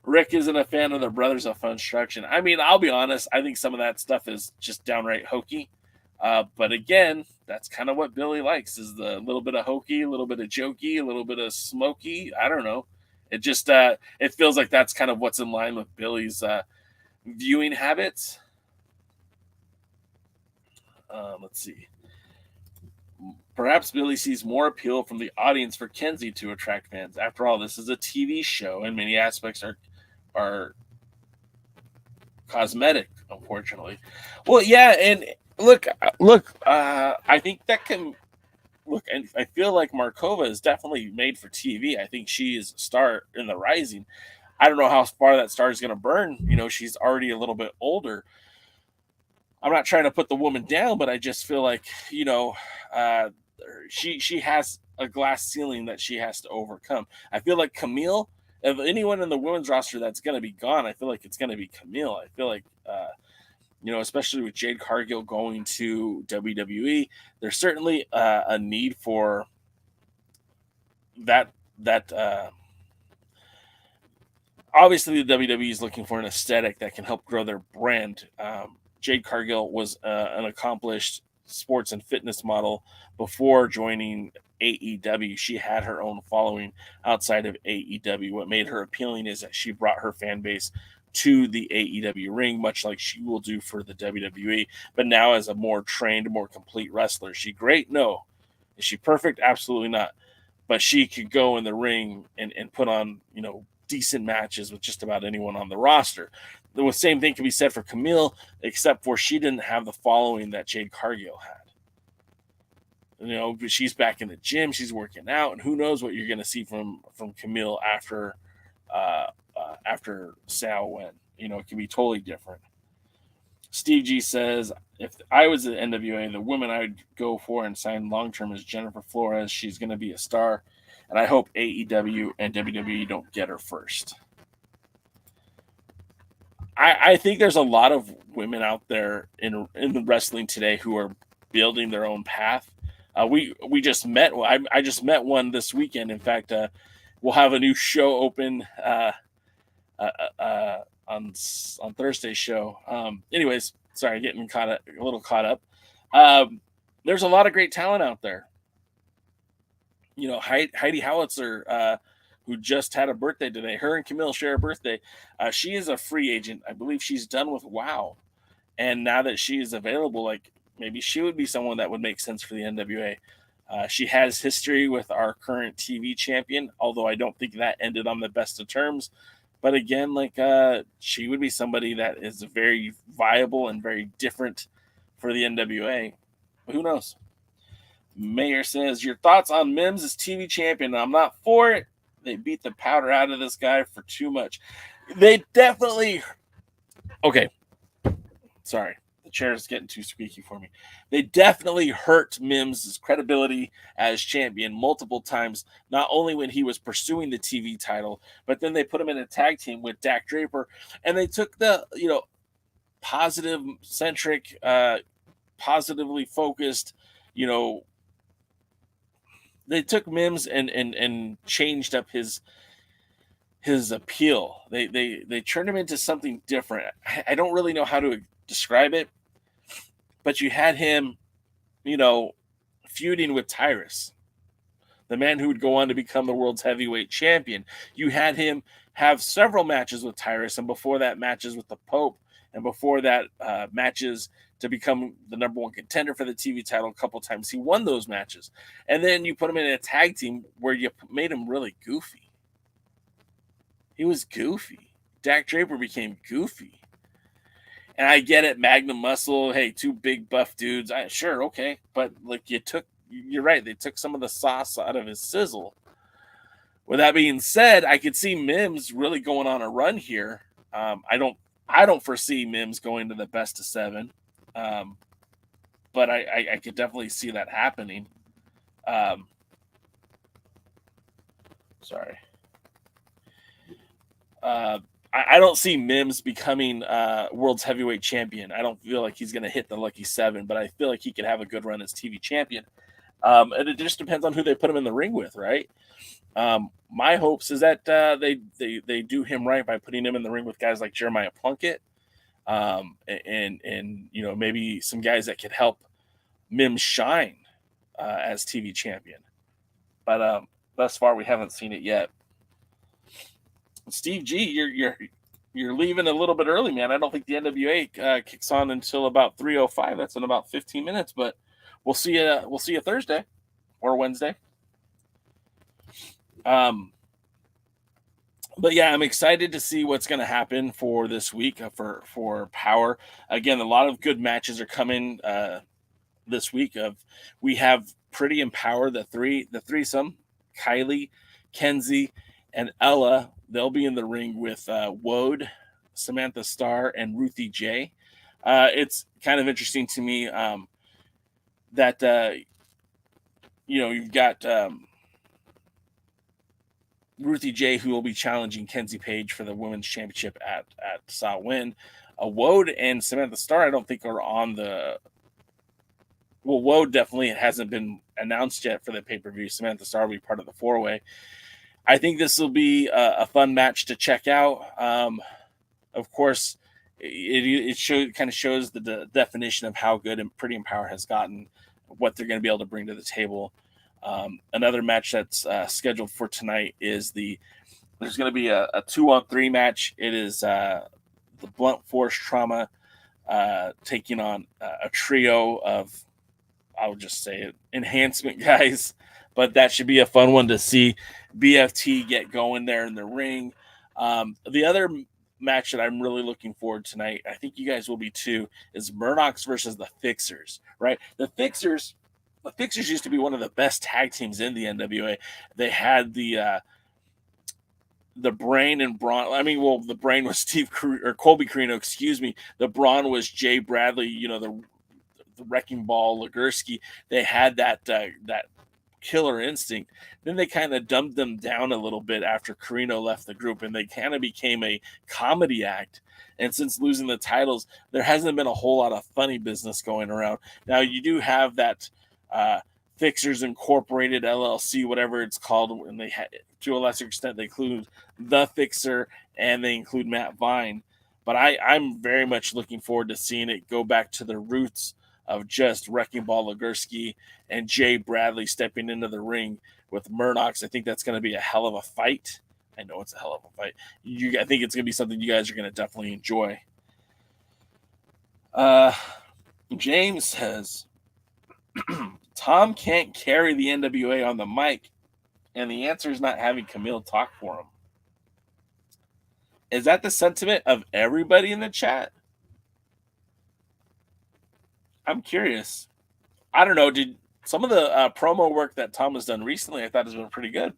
Rick isn't a fan of the Brothers of Construction. I mean, I'll be honest. I think some of that stuff is just downright hokey. But again, that's kind of what Billy likes, is the little bit of hokey, a little bit of jokey, a little bit of smoky. I don't know. It just it feels like that's kind of what's in line with Billy's viewing habits. Let's see. Perhaps Billy sees more appeal from the audience for Kenzie to attract fans. After all, this is a TV show, and many aspects are cosmetic, unfortunately. Well, yeah, and look. I think that can look, and I feel like Markova is definitely made for TV. I think she is a star in the rising. I don't know how far that star is going to burn. She's already a little bit older. I'm not trying to put the woman down, but I just feel like, she has a glass ceiling that she has to overcome. I feel like Camille of anyone in the women's roster that's going to be gone, I feel like it's going to be Camille. I feel like, especially with Jade Cargill going to WWE, there's certainly a need for that. Obviously, the WWE is looking for an aesthetic that can help grow their brand. Jade Cargill was an accomplished sports and fitness model before joining AEW. She had her own following outside of AEW. What made her appealing is that she brought her fan base to the AEW ring, much like she will do for the WWE, but now as a more trained, more complete wrestler. Is she great? No. Is she perfect? Absolutely not. But she could go in the ring and put on, decent matches with just about anyone on the roster. The same thing can be said for Camille, except for she didn't have the following that Jade Cargill had. But she's back in the gym, she's working out, and who knows what you're going to see from Camille after Samhain. It can be totally different. Steve G says, if I was at NWA, the woman I would go for and sign long-term is Jennifer Flores. She's going to be a star, and I hope AEW and WWE don't get her first. I think there's a lot of women out there in the wrestling today who are building their own path. We just met. I just met one this weekend. In fact, we'll have a new show open on Thursday's show. Anyways, sorry, getting a little caught up. There's a lot of great talent out there. Heidi Howitzer, who just had a birthday today. Her and Camille share a birthday. She is a free agent. I believe she's done with WOW. And now that she is available, maybe she would be someone that would make sense for the NWA. She has history with our current TV champion, although I don't think that ended on the best of terms. But again, she would be somebody that is very viable and very different for the NWA. But who knows? Mayor says, your thoughts on Mims as TV champion? I'm not for it. They beat the powder out of this guy for too much. They definitely... Okay. Sorry. The chair is getting too squeaky for me. They definitely hurt Mims' credibility as champion multiple times, not only when he was pursuing the TV title, but then they put him in a tag team with Dak Draper, and they took the, positive-centric, positively focused, they took Mims and changed up his appeal. They turned him into something different. I don't really know how to describe it, but you had him, feuding with Tyrus, the man who would go on to become the world's heavyweight champion. You had him have several matches with Tyrus, and before that, matches with the Pope, and before that, matches to become the number one contender for the TV title a couple times. He won those matches. And then you put him in a tag team where you made him really goofy. He was goofy. Dak Draper became goofy. And I get it, Magnum Muscle, hey, two big buff dudes. Sure, okay. But you're right, they took some of the sauce out of his sizzle. With that being said, I could see Mims really going on a run here. I don't foresee Mims going to the best of 7. But I could definitely see that happening. Sorry. I don't see Mims becoming world's heavyweight champion. I don't feel like he's going to hit the lucky 7, but I feel like he could have a good run as TV champion. And it just depends on who they put him in the ring with, right? My hopes is that they do him right by putting him in the ring with guys like Jeremiah Plunkett. And maybe some guys that could help Mims shine as TV champion. But thus far, we haven't seen it yet. Steve G, you're leaving a little bit early, man. I don't think the NWA kicks on until about 3:05. That's in about 15 minutes. But we'll see you Thursday or Wednesday. But yeah, I'm excited to see what's going to happen for this week for Power. Again, a lot of good matches are coming this week. We have Pretty and Power, the threesome, Kylie, Kenzie, and Ella. They'll be in the ring with WOAD, Samantha Starr, and Ruthie Jay. It's kind of interesting to me that you've got Ruthie Jay, who will be challenging Kenzie Paige for the women's championship at Samhain. WOAD and Samantha Starr, I don't think are on the. Well, WOAD definitely hasn't been announced yet for the pay-per-view. Samantha Starr will be part of the 4-way. I think this will be a fun match to check out. Of course, it kind of shows the definition of how good Pretty Empower has gotten, what they're going to be able to bring to the table. Another match that's scheduled for tonight is there's going to be a 2-on-3 match. It is the Blunt Force Trauma taking on a trio of, I would just say it, enhancement guys, but that should be a fun one to see BFT get going there in the ring. The other match that I'm really looking forward tonight, I think you guys will be too, is Murknox versus the Fixers, right? The Fixers used to be one of the best tag teams in the NWA. They had the Brain and Braun. I mean, well, the Brain was Colby Carino, excuse me. The Braun was Jay Bradley, the Wrecking Ball Legursky. They had that killer instinct. Then they kind of dumbed them down a little bit after Carino left the group, and they kind of became a comedy act. And since losing the titles, there hasn't been a whole lot of funny business going around. Now you do have that Fixers Incorporated LLC, whatever it's called, and they to a lesser extent they include the Fixer and they include Matt Vine. But I'm very much looking forward to seeing it go back to the roots of just Wrecking Ball Legursky and Jay Bradley stepping into the ring with Murknox. I think that's going to be a hell of a fight. I know it's a hell of a fight. I think it's going to be something you guys are going to definitely enjoy. James says, Tom can't carry the NWA on the mic, and the answer is not having Camille talk for him. Is that the sentiment of everybody in the chat? I'm curious. I don't know. Did some of the promo work that Tom has done recently, I thought has been pretty good.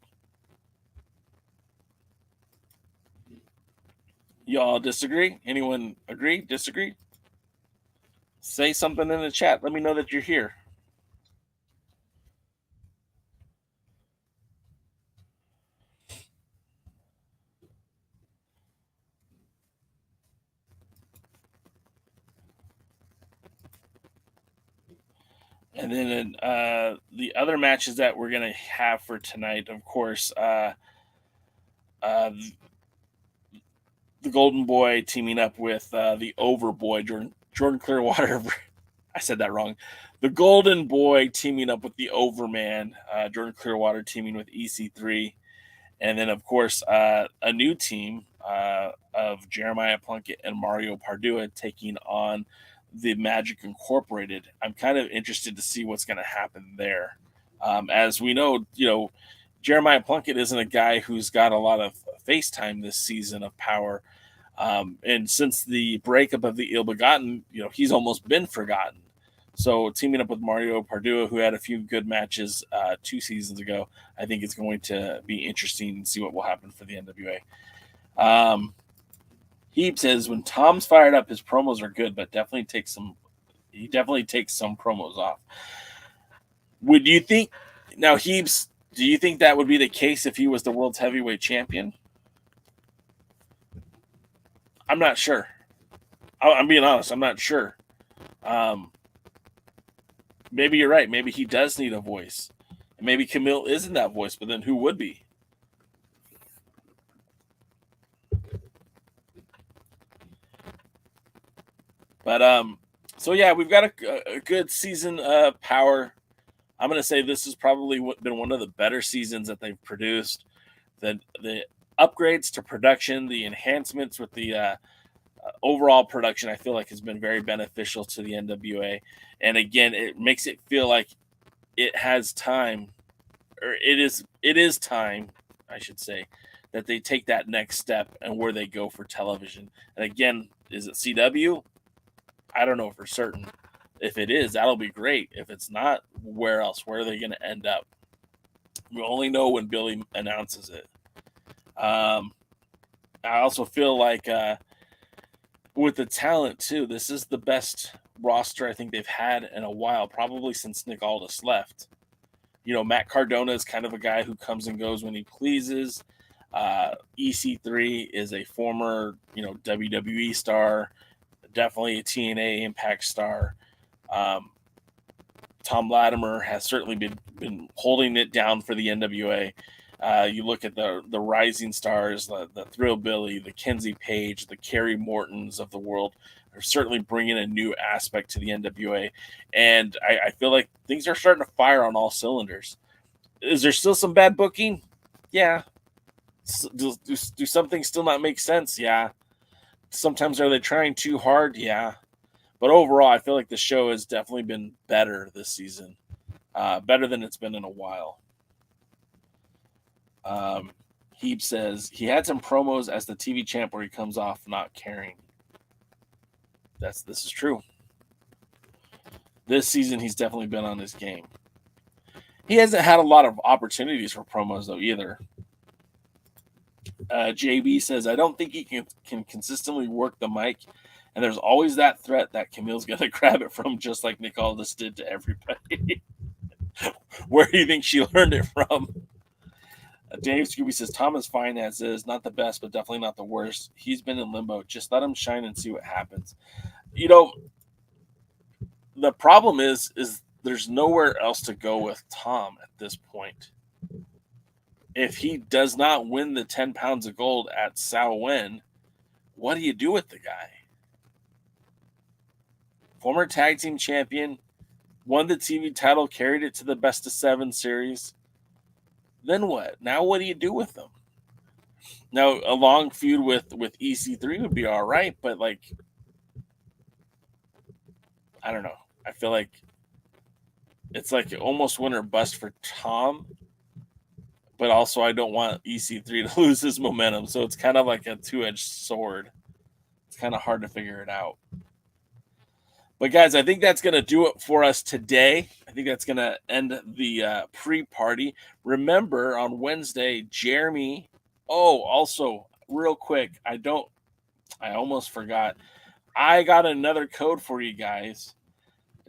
Y'all disagree? Anyone agree? Disagree? Say something in the chat. Let me know that you're here. And then the other matches that we're going to have for tonight, of course, the Golden Boy teaming up with the Overboy, Jordan Clearwater. I said that wrong. The Golden Boy teaming up with the Overman, Jordan Clearwater teaming with EC3. And then, of course, a new team of Jeremiah Plunkett and Mario Pardua taking on the Magic Incorporated. I'm kind of interested to see what's going to happen there. As we know, Jeremiah Plunkett isn't a guy who's got a lot of face time this season of Power. And since the breakup of the Ill Begotten, he's almost been forgotten. So teaming up with Mario Pardua, who had a few good matches 2 seasons ago, I think it's going to be interesting to see what will happen for the NWA. Heap says, when Tom's fired up, his promos are good, but definitely takes some promos off. Would you think now, Heaps, do you think that would be the case if he was the world's heavyweight champion? I'm not sure. I'm being honest. I'm not sure. Maybe you're right. Maybe he does need a voice. Maybe Camille isn't that voice, but then who would be? But so yeah, we've got a good season of Power. I'm going to say this has probably been one of the better seasons that they've produced. The upgrades to production, the enhancements with the overall production, I feel like has been very beneficial to the NWA. And again, it makes it feel like it has time, or it is time, I should say, that they take that next step and where they go for television. And again, is it CW? I don't know for certain. If it is, that'll be great. If it's not, where else? Where are they going to end up? We only know when Billy announces it. I also feel like with the talent too, this is the best roster I think they've had in a while, probably since Nick Aldis left. Matt Cardona is kind of a guy who comes and goes when he pleases. EC3 is a former, WWE star, definitely a TNA Impact star. Tom Latimer has certainly been holding it down for the NWA. You look at the rising stars, the Thrill Billy, the Kenzie Paige, the Kerry Mortons of the world are certainly bringing a new aspect to the NWA. And I feel like things are starting to fire on all cylinders. Is there still some bad booking? Yeah. Do some things still not make sense? Yeah. Sometimes are they trying too hard? Yeah. But overall, I feel like the show has definitely been better this season. Better than it's been in a while. Heap says he had some promos as the TV champ where he comes off not caring. This is true. This season, he's definitely been on his game. He hasn't had a lot of opportunities for promos, though, either. JB says, I don't think he can consistently work the mic, and there's always that threat that Camille's going to grab it from, just like Nick Aldis did to everybody. Where do you think she learned it from? Dave Scooby says, Thomas fine as is, not the best, but definitely not the worst. He's been in limbo. Just let him shine and see what happens. The problem is there's nowhere else to go with Tom at this point. If he does not win the 10 pounds of gold at Samhain, what do you do with the guy? Former tag team champion, won the TV title, carried it to the best of 7 series. Then what? Now what do you do with them? Now, a long feud with EC3 would be all right, but I don't know. I feel like it's like almost win or bust for Tom, but also I don't want EC3 to lose his momentum, so it's kind of like a two-edged sword. It's kind of hard to figure it out. But guys, I think that's going to do it for us today. I think that's going to end the pre-party. Remember, on Wednesday, Jeremy. Oh, also, real quick, I almost forgot. I got another code for you guys.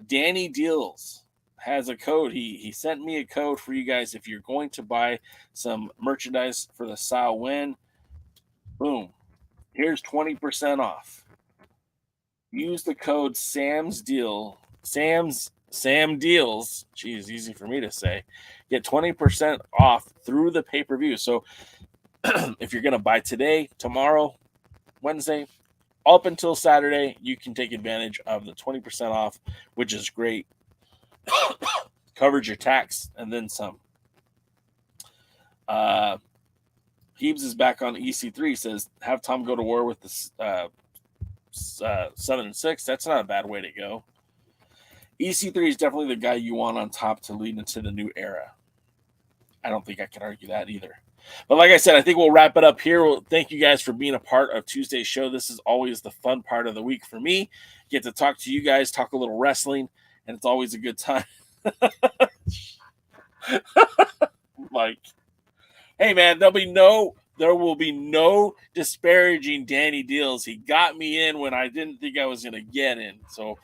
Danny Deals has a code. He sent me a code for you guys. If you're going to buy some merchandise for the Samhain, boom, here's 20% off. Use the code Sam Deals. Geez, easy for me to say. Get 20% off through the pay-per-view. So if you're going to buy today, tomorrow, Wednesday, up until Saturday, you can take advantage of the 20% off, which is great. Covers your tax and then some. Heebs is back on EC3. Says, have Tom go to war with the 7 and 6. That's not a bad way to go. EC3 is definitely the guy you want on top to lead into the new era. I don't think I can argue that either. But like I said, I think we'll wrap it up here. Thank you guys for being a part of Tuesday's show. This is always the fun part of the week for me. Get to talk to you guys, talk a little wrestling, and it's always a good time. Hey man, there will be no disparaging Danny Deals. He got me in when I didn't think I was going to get in. So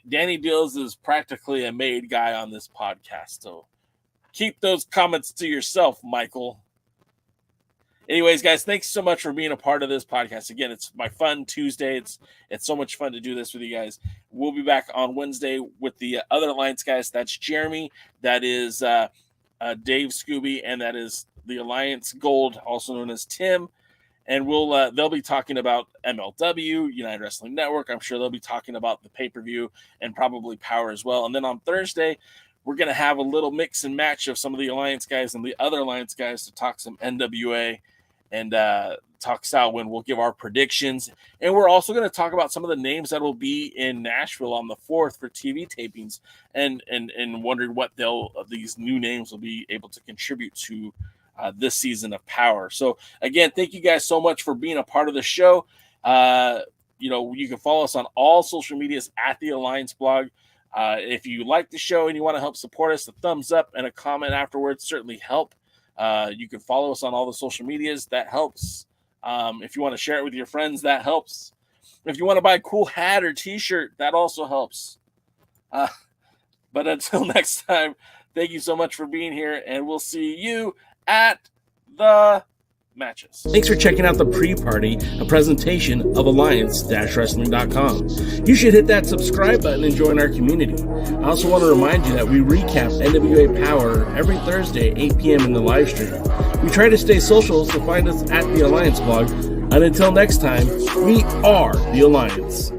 Danny Deals is practically a made guy on this podcast. So keep those comments to yourself, Michael. Anyways, guys, thanks so much for being a part of this podcast. Again, it's my fun Tuesday. It's so much fun to do this with you guys. We'll be back on Wednesday with the other Alliance guys. That's Jeremy. That is Dave Scooby, and that is the Alliance Gold, also known as Tim. And they'll be talking about MLW, United Wrestling Network. I'm sure they'll be talking about the pay-per-view and probably Power as well. And then on Thursday, we're going to have a little mix and match of some of the Alliance guys and the other Alliance guys to talk some NWA and talk Samhain. We'll give our predictions. And we're also going to talk about some of the names that will be in Nashville on the 4th for TV tapings and wondering what these new names will be able to contribute to this season of Power. So again, thank you guys so much for being a part of the show. You can follow us on all social medias at the Alliance Blog. If you like the show and you want to help support us, a thumbs up and a comment afterwards certainly help. You can follow us on all the social medias. That helps. If you want to share it with your friends, that helps. If you want to buy a cool hat or t-shirt, that also helps. But until next time, thank you so much for being here, and we'll see you at the matches. Thanks for checking out the pre-party, a presentation of Alliance-Wrestling.com. You should hit that subscribe button and join our community. I also want to remind you that we recap NWA POWERRR every Thursday at 8 p.m. in the live stream. We try to stay social, so find us at the Alliance blog. And until next time, we are the Alliance.